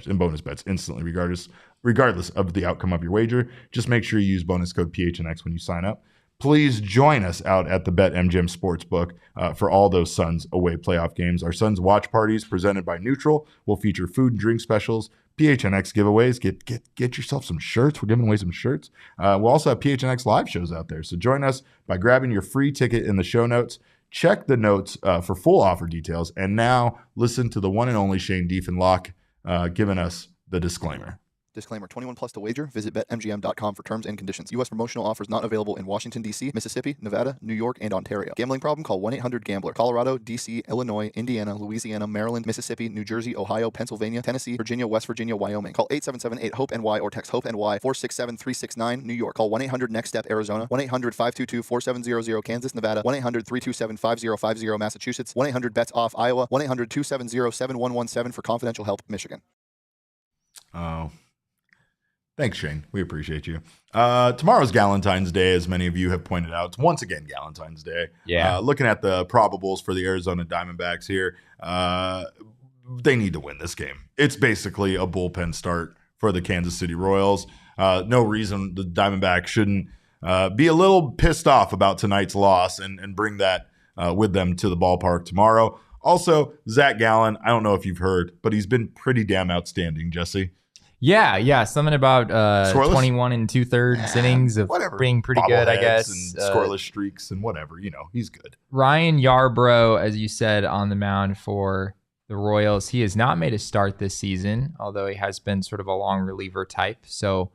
in bonus bets instantly, regardless of the outcome of your wager. Just make sure you use bonus code PHNX when you sign up. Please join us out at the BetMGM Sportsbook for all those Suns away playoff games. Our Suns watch parties presented by Neutral will feature food and drink specials, PHNX giveaways. Get yourself some shirts. We're giving away some shirts. We'll also have PHNX live shows out there. So join us by grabbing your free ticket in the show notes. Check the notes for full offer details. And now listen to the one and only Shane Diefenlock giving us the disclaimer. Disclaimer, 21 plus to wager. Visit BetMGM.com for terms and conditions. U.S. promotional offers not available in Washington, D.C., Mississippi, Nevada, New York, and Ontario. Gambling problem? Call 1-800-GAMBLER. Colorado, D.C., Illinois, Indiana, Louisiana, Maryland, Mississippi, New Jersey, Ohio, Pennsylvania, Tennessee, Virginia, West Virginia, Wyoming. Call 877-8-HOPE-NY or text HOPE-NY 467-369, New York. Call 1-800-NEXT-STEP, Arizona. 1-800-522-4700, Kansas, Nevada. 1-800-327-5050, Massachusetts. 1-800-BETS-OFF, Iowa. 1-800-270-7117 for confidential help, Michigan. Oh. Thanks, Shane. We appreciate you. Tomorrow's Gallentine's Day, as many of you have pointed out. It's once again Gallentine's Day. Yeah. Looking at the probables for the Arizona Diamondbacks here, they need to win this game. It's basically a bullpen start for the Kansas City Royals. No reason the Diamondbacks shouldn't be a little pissed off about tonight's loss and bring that with them to the ballpark tomorrow. Also, Zach Gallen, I don't know if you've heard, but he's been pretty damn outstanding, Jesse. Yeah, something about 21 and 2/3 innings of being pretty good, I guess. And scoreless streaks and whatever, he's good. Ryan Yarbrough, as you said, on the mound for the Royals. He has not made a start this season, although he has been sort of a long reliever type. So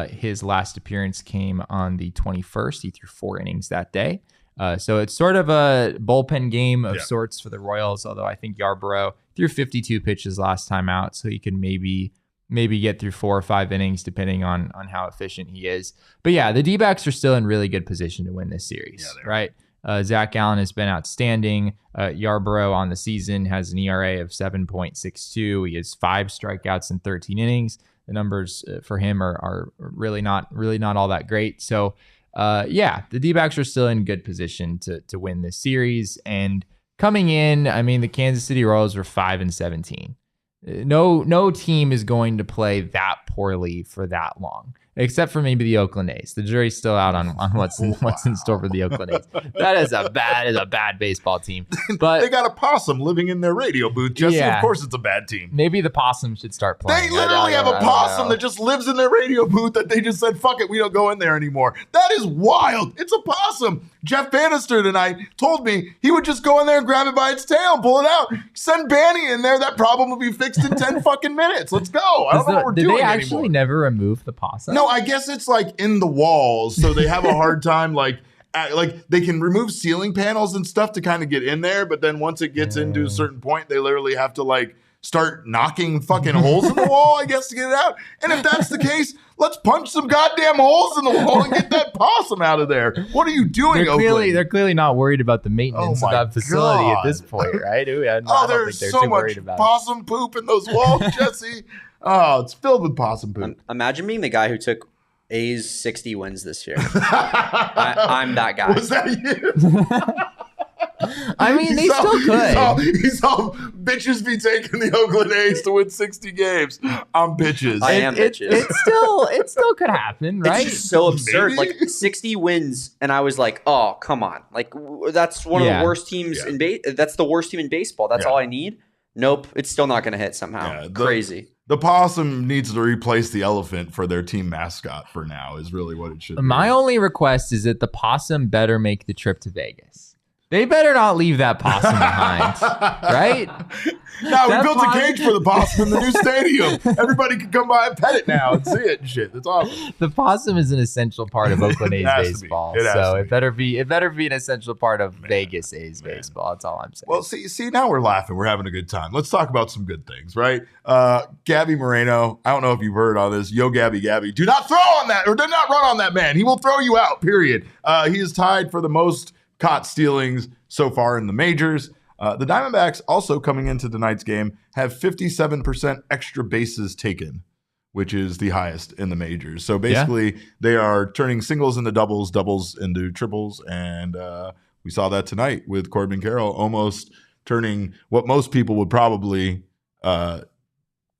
his last appearance came on the 21st. He threw 4 innings that day. So it's sort of a bullpen game of sorts for the Royals, although I think Yarbrough threw 52 pitches last time out, so he can maybe get through 4 or 5 innings, depending on how efficient he is. But yeah, the D-backs are still in really good position to win this series, right? Zach Gallen has been outstanding. Yarbrough on the season has an ERA of 7.62. He has 5 strikeouts in 13 innings. The numbers for him are really not all that great. So the D-backs are still in good position to win this series. And coming in, I mean, the Kansas City Royals were 5-17. No team is going to play that poorly for that long, except for maybe the Oakland A's. The jury's still out on what's in store for the Oakland A's. That is a bad baseball team. But they got a possum living in their radio booth, Jesse. Yeah. Of course it's a bad team. Maybe the possum should start playing. They literally have a possum that just lives in their radio booth that they just said, fuck it, we don't go in there anymore. That is wild. It's a possum. Jeff Bannister tonight told me he would just go in there and grab it by its tail and pull it out. Send Banny in there. That problem will be fixed in 10 fucking minutes. Let's go. I don't know what we're doing anymore. Did they actually never remove the possum? No, I guess it's like in the walls, so they have a hard time like they can remove ceiling panels and stuff to kind of get in there, but then once it gets into a certain point, they literally have to like start knocking fucking holes in the wall, I guess, to get it out. And if that's the case, let's punch some goddamn holes in the wall and get that possum out of there. What are you doing, Oakland? They're clearly not worried about the maintenance of that facility at this point, right? There's so much possum poop in those walls, Jesse. Oh, it's filled with possum poop. Imagine being the guy who took A's 60 wins this year. I'm that guy. Was that you? I mean, they still could. He saw bitches be taking the Oakland A's to win 60 games. I'm bitches. I am bitches. It still could happen, right? It's just so absurd. Maybe? Like 60 wins, and I was like, oh, come on. Like, that's one of the worst teams in that's the worst team in baseball. That's all I need. Nope. It's still not going to hit somehow. Crazy. The possum needs to replace the elephant for their team mascot for now is really what it should be. My only request is that the possum better make the trip to Vegas. They better not leave that possum behind, right? No, we built a cage for the possum in the new stadium. Everybody can come by and pet it now and see it and shit. That's awesome. The possum is an essential part of Oakland A's baseball, so it better be an essential part of Vegas A's baseball. That's all I'm saying. Well, see, now we're laughing. We're having a good time. Let's talk about some good things, right? Gabby Moreno. I don't know if you've heard on this. Yo, Gabby, do not throw on that, or do not run on that man. He will throw you out. Period. He is tied for the most caught stealings so far in the majors. The Diamondbacks, also coming into tonight's game, have 57% extra bases taken, which is the highest in the majors. So basically, they are turning singles into doubles, doubles into triples, and we saw that tonight with Corbin Carroll almost turning what most people would probably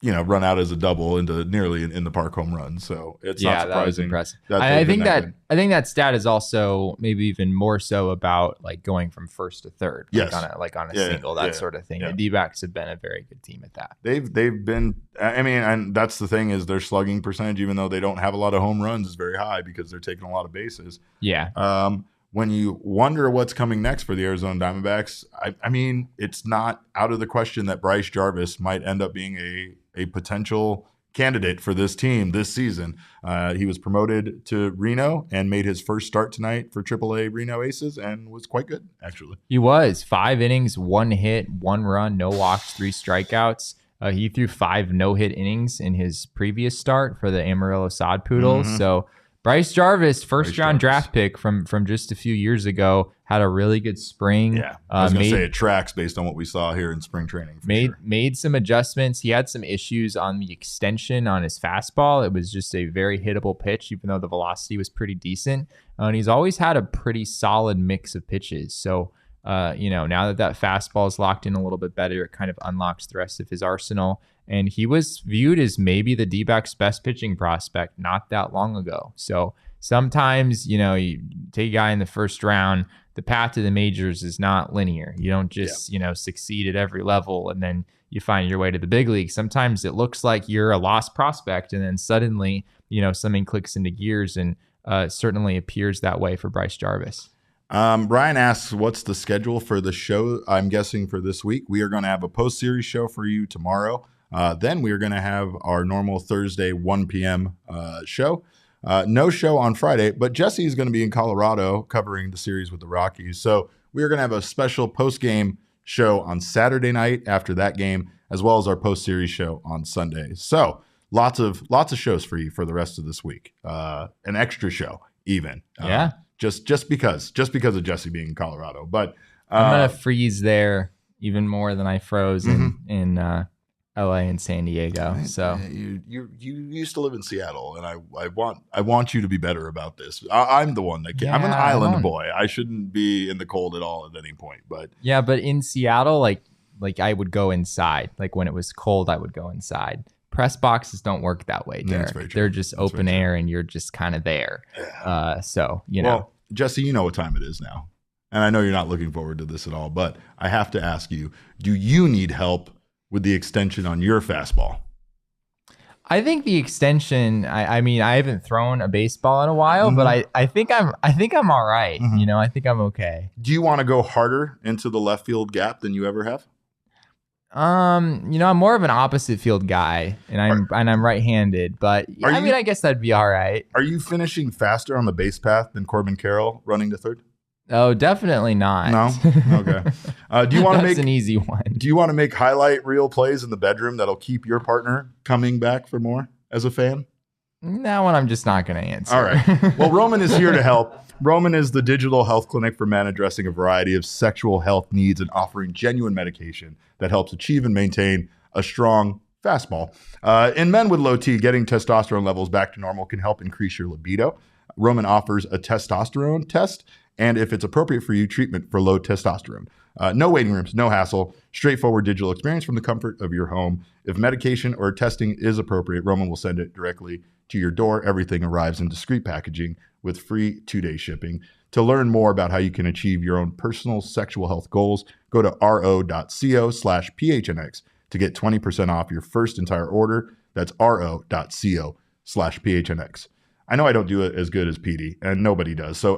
run out as a double into nearly in the park home run. So it's not surprising. That was impressive. I think that stat is also maybe even more so about like going from first to third, like on a single, that sort of thing. Yeah. The D-backs have been a very good team at that. They've been. I mean, and that's the thing is their slugging percentage, even though they don't have a lot of home runs, is very high because they're taking a lot of bases. Yeah. When you wonder what's coming next for the Arizona Diamondbacks, I mean, it's not out of the question that Bryce Jarvis might end up being a potential candidate for this team this season. He was promoted to Reno and made his first start tonight for AAA Reno Aces and was quite good, actually. He was. 5 innings, 1 hit, 1 run, no walks, 3 strikeouts. He threw 5 no-hit innings in his previous start for the Amarillo Sod Poodles. Mm-hmm. So Bryce Jarvis, first-round draft pick from just a few years ago, had a really good spring. Yeah, I was going to say it tracks based on what we saw here in spring training. Made some adjustments. He had some issues on the extension on his fastball. It was just a very hittable pitch, even though the velocity was pretty decent. And he's always had a pretty solid mix of pitches. So, now that fastball is locked in a little bit better, it kind of unlocks the rest of his arsenal. And he was viewed as maybe the D-backs' best pitching prospect not that long ago. So sometimes, you take a guy in the first round, the path to the majors is not linear. You don't just, succeed at every level and then you find your way to the big league. Sometimes it looks like you're a lost prospect and then suddenly, something clicks into gears, and certainly appears that way for Bryce Jarvis. Brian asks, what's the schedule for the show? I'm guessing for this week, we are going to have a post-series show for you tomorrow. Then we are going to have our normal Thursday 1 p.m. Show. No show on Friday, but Jesse is going to be in Colorado covering the series with the Rockies. So we are going to have a special post-game show on Saturday night after that game, as well as our post-series show on Sunday. So lots of shows for you for the rest of this week. An extra show even. Just because of Jesse being in Colorado. But I'm going to freeze there even more than I froze in LA and San Diego. So you used to live in Seattle, and I want you to be better about this. I'm the one that I'm an island boy. I shouldn't be in the cold at all at any point. But in Seattle, like I would go inside. Like when it was cold, I would go inside. Press boxes don't work that way, Derek. They're just open air, and you're just kind of there. Well, Jesse, you know what time it is now, and I know you're not looking forward to this at all. But I have to ask you: do you need help with the extension on your fastball? I think the extension. I mean, I haven't thrown a baseball in a while, but I think I'm all right. Mm-hmm. I think I'm okay. Do you want to go harder into the left field gap than you ever have? I'm more of an opposite field guy, and I'm right-handed, but I guess that'd be all right. Are you finishing faster on the base path than Corbin Carroll running to third? Oh, definitely not. No? Okay. Do you want to make an easy one? Do you want to make highlight reel plays in the bedroom that'll keep your partner coming back for more as a fan? That one I'm just not going to answer. All right. Well, Roman is here to help. Roman is the digital health clinic for men addressing a variety of sexual health needs and offering genuine medication that helps achieve and maintain a strong fastball. In men with low T, getting testosterone levels back to normal can help increase your libido. Roman offers a testosterone test, and if it's appropriate for you, treatment for low testosterone. No waiting rooms, no hassle, straightforward digital experience from the comfort of your home. If medication or testing is appropriate, Roman will send it directly to your door. Everything arrives in discreet packaging with free 2-day shipping. To learn more about how you can achieve your own personal sexual health goals, go to ro.co/PHNX to get 20% off your first entire order. That's ro.co/PHNX. I know I don't do it as good as Petey, and nobody does. So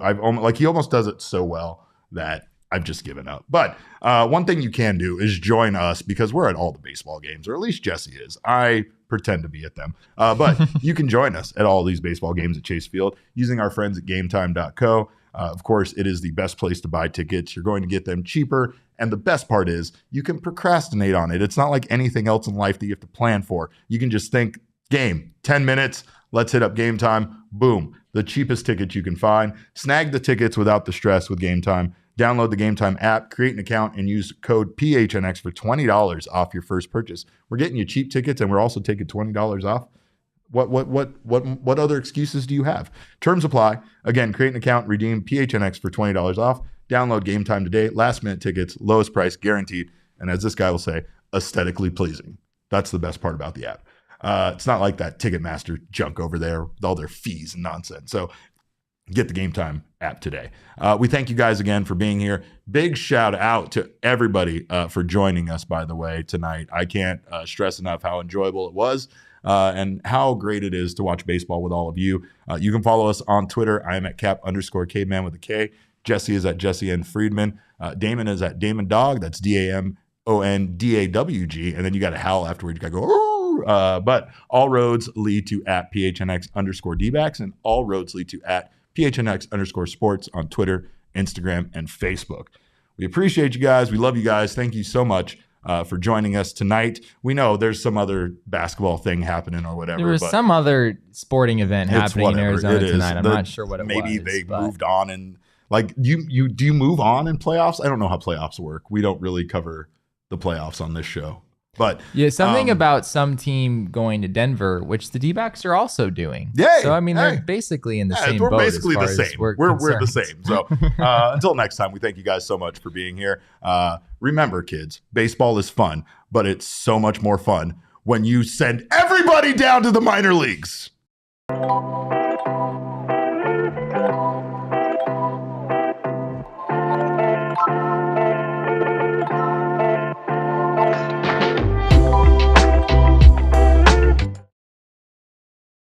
he almost does it so well that I've just given up. But one thing you can do is join us because we're at all the baseball games, or at least Jesse is. I pretend to be at them. But you can join us at all these baseball games at Chase Field using our friends at GameTime.co. Of course, it is the best place to buy tickets. You're going to get them cheaper. And the best part is you can procrastinate on it. It's not like anything else in life that you have to plan for. You can just think, game, 10 minutes. Let's hit up Game Time. Boom. The cheapest tickets you can find. Snag the tickets without the stress with Game Time. Download the Game Time app, create an account, and use code PHNX for $20 off your first purchase. We're getting you cheap tickets, and we're also taking $20 off. What other excuses do you have? Terms apply. Again, create an account, redeem PHNX for $20 off. Download Game Time today. Last minute tickets, lowest price guaranteed. And as this guy will say, aesthetically pleasing. That's the best part about the app. It's not like that Ticketmaster junk over there with all their fees and nonsense. So get the Game Time app today. We thank you guys again for being here. Big shout out to everybody for joining us, by the way, tonight. I can't stress enough how enjoyable it was and how great it is to watch baseball with all of you. You can follow us on Twitter. I am at cap_caveman with a K. Jesse is at Jesse N. Friedman. Damon is at Damon Dog. That's DAMONDAWG. And then you got to howl afterwards. You got to go, but all roads lead to at PHNX_DBacks, and all roads lead to at PHNX_sports on Twitter, Instagram, and Facebook. We appreciate you guys. We love you guys. Thank you so much for joining us tonight. We know there's some other basketball thing happening or whatever. There was some other sporting event happening in Arizona tonight. I'm not sure what it was. Maybe they moved on and like do you move on in playoffs? I don't know how playoffs work. We don't really cover the playoffs on this show. But yeah, something about some team going to Denver, which the D-backs are also doing. Yeah. So I mean, they're basically in the same boat. We're basically the same. We're the same. So until next time, we thank you guys so much for being here. Remember, kids, baseball is fun, but it's so much more fun when you send everybody down to the minor leagues.